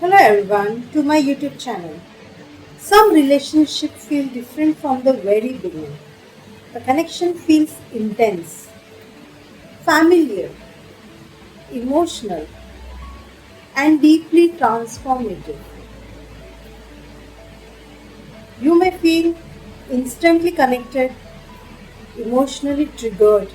Hello everyone to my YouTube channel. Some relationships feel different from the very beginning. The connection feels intense, familiar, emotional, and deeply transformative. You may feel instantly connected, emotionally triggered,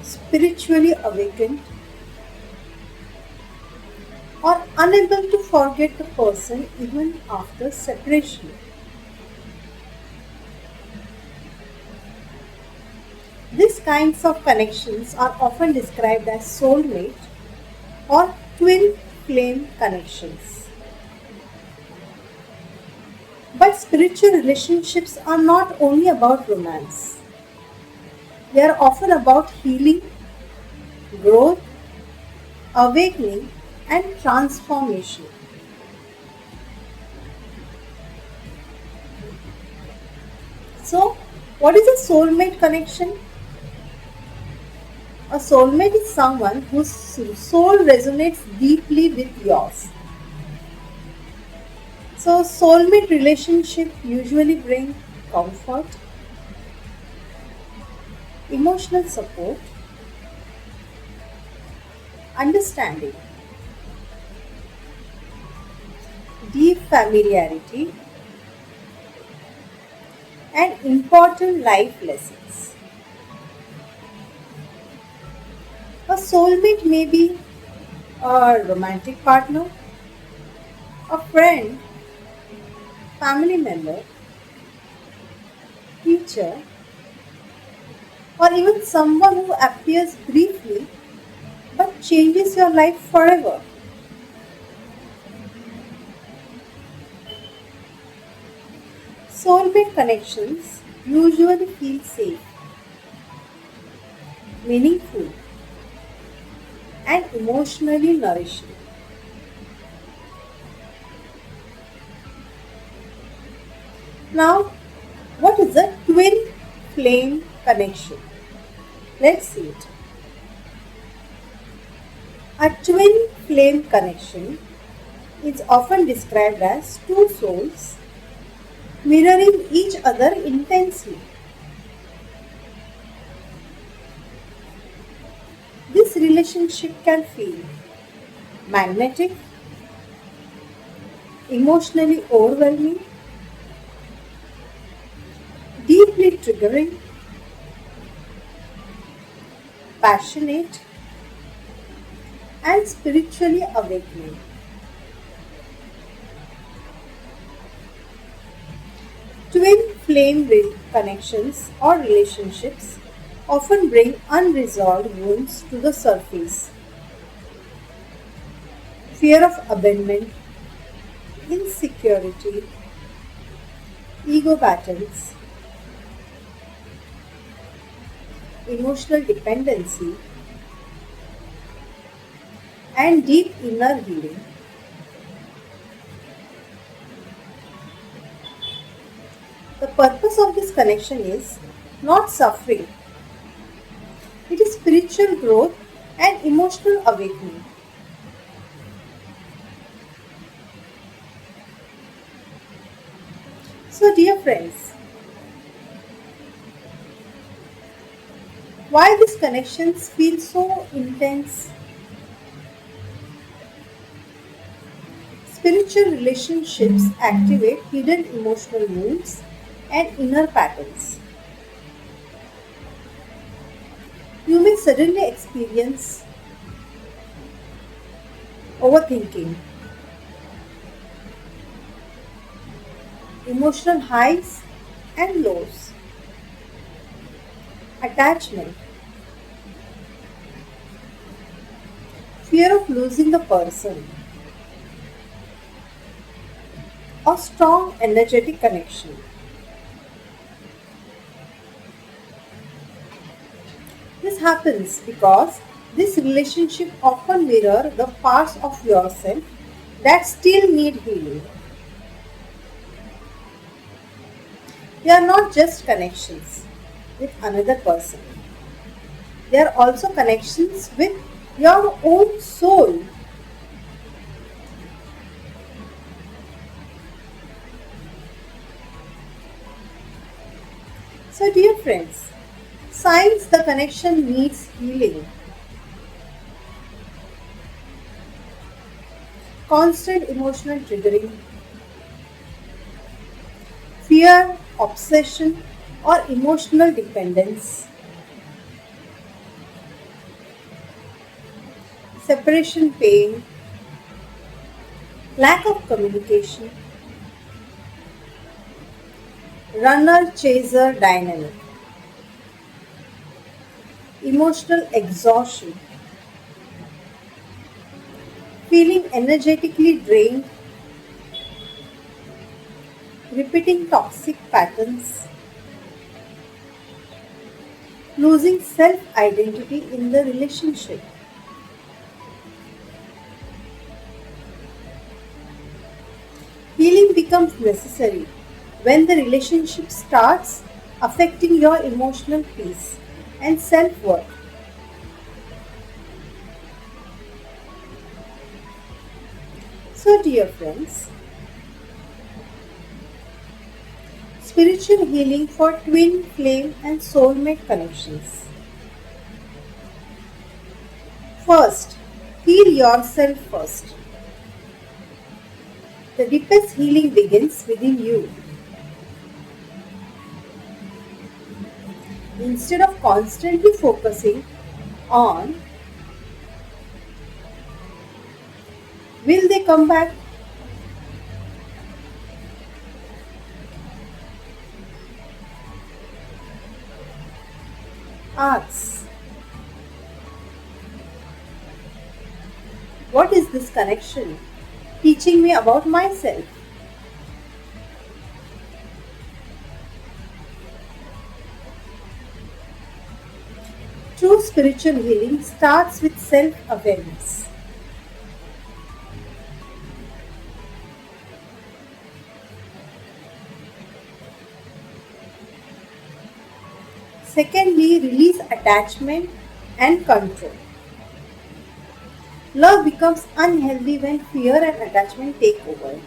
spiritually awakened, or unable to forget the person even after separation. These kinds of connections are often described as soulmate or twin flame connections. But spiritual relationships are not only about romance, they are often about healing, growth, awakening, and transformation. So, what is a soulmate connection? A soulmate is someone whose soul resonates deeply with yours. So, soulmate relationship usually bring comfort, emotional support, understanding, deep familiarity, and important life lessons. A soulmate may be a romantic partner, a friend, family member, teacher, or even someone who appears briefly but changes your life forever. Soulmate connections usually feel safe, meaningful, and emotionally nourishing. Now, what is a twin flame connection? Let's see it. A twin flame connection is often described as two souls mirroring each other intensely. This relationship can feel magnetic, emotionally overwhelming, deeply triggering, passionate, and spiritually awakening. Twin flame connections or relationships often bring unresolved wounds to the surface. Fear of abandonment, insecurity, ego battles, emotional dependency, and deep inner healing. The purpose of this connection is not suffering, it is spiritual growth and emotional awakening. So, dear friends, why these connections feel so intense? Spiritual relationships activate hidden emotional wounds and inner patterns. You may suddenly experience overthinking, emotional highs and lows, attachment, fear of losing the person, or strong energetic connection. This happens because this relationship often mirror the parts of yourself that still need healing. They are not just connections with another person. They are also connections with your own soul. So, dear friends, signs the connection needs healing. Constant emotional triggering, fear, obsession, or emotional dependence, separation pain, lack of communication, runner chaser dynamic, emotional exhaustion, feeling energetically drained, repeating toxic patterns, losing self identity in the relationship. Healing becomes necessary when the relationship starts affecting your emotional peace and self worth. So, dear friends, spiritual healing for twin, flame, and soulmate connections. First, heal yourself first. The deepest healing begins within you. Instead of constantly focusing on will they come back, ask what is this connection teaching me about myself? True spiritual healing starts with self awareness. Secondly, release attachment and control. Love becomes unhealthy when fear and attachment take over.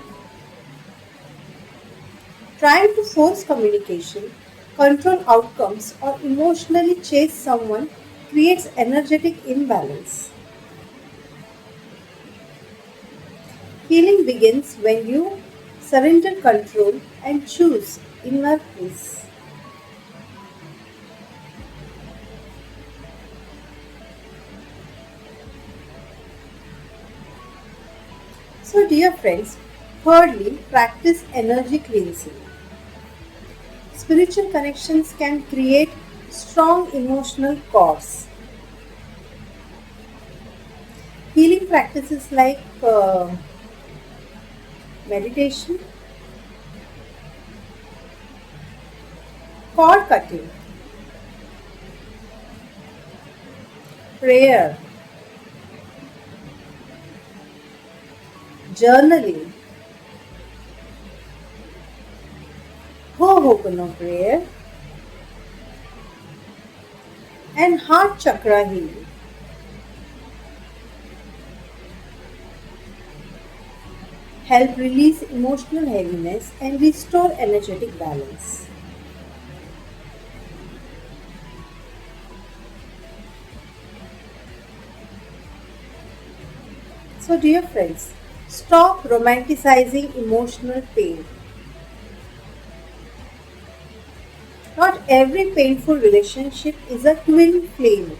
Trying to force communication, control outcomes, or emotionally chase someone creates energetic imbalance. Healing begins when you surrender control and choose inner peace. So, dear friends, thirdly, practice energy cleansing. Spiritual connections can create strong emotional cores. Healing practices like meditation, cord cutting, prayer, journaling, Ho'oponopono prayer, and heart chakra healing help release emotional heaviness and restore energetic balance. So, dear friends, stop romanticizing emotional pain. Not every painful relationship is a twin flame.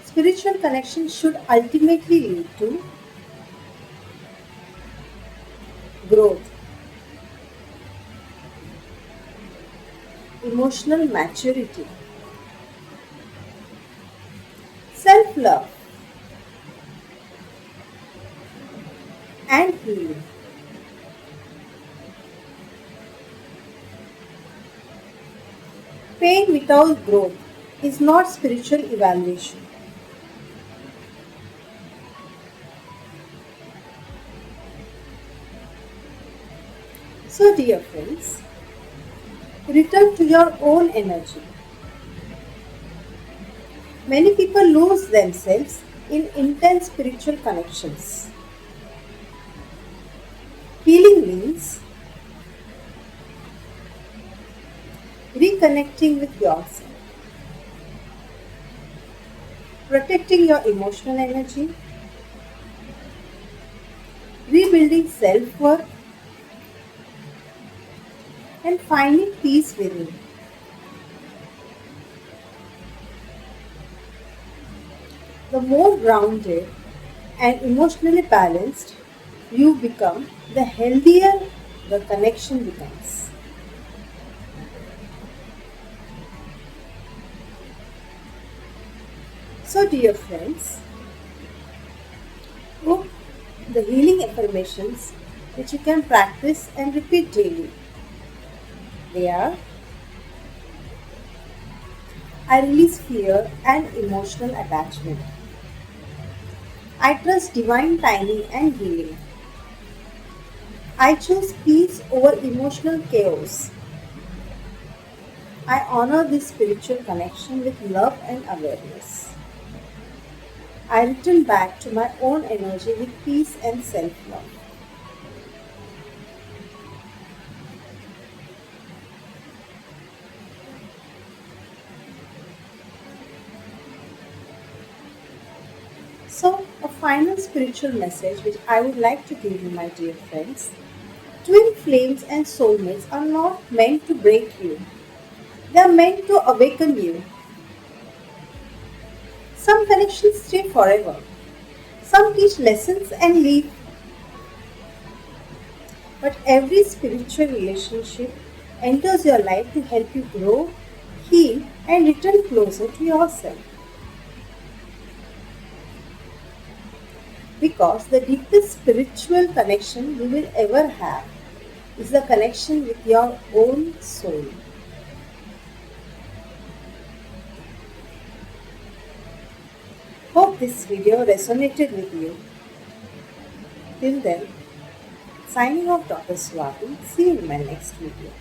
Spiritual connection should ultimately lead to growth, emotional maturity, self love, and healing. Pain without growth is not spiritual evaluation. So, dear friends, return to your own energy. Many people lose themselves in intense spiritual connections. Healing means reconnecting with yourself, protecting your emotional energy, rebuilding self worth, and finding peace within. The more grounded and emotionally balanced you become, the healthier the connection becomes. So, dear friends, hope the healing affirmations which you can practice and repeat daily. They are: I release fear and emotional attachment. I trust divine timing and healing. I choose peace over emotional chaos. I honor this spiritual connection with love and awareness. I return back to my own energy with peace and self love. So, a final spiritual message which I would like to give you, my dear friends: twin flames and soulmates are not meant to break you, they are meant to awaken you. Some connections stay forever, some teach lessons and leave, but every spiritual relationship enters your life to help you grow, heal, and return closer to yourself. Because the deepest spiritual connection you will ever have is the connection with your own soul. Hope this video resonated with you. Till then, signing off, Dr. Swati. See you in my next video.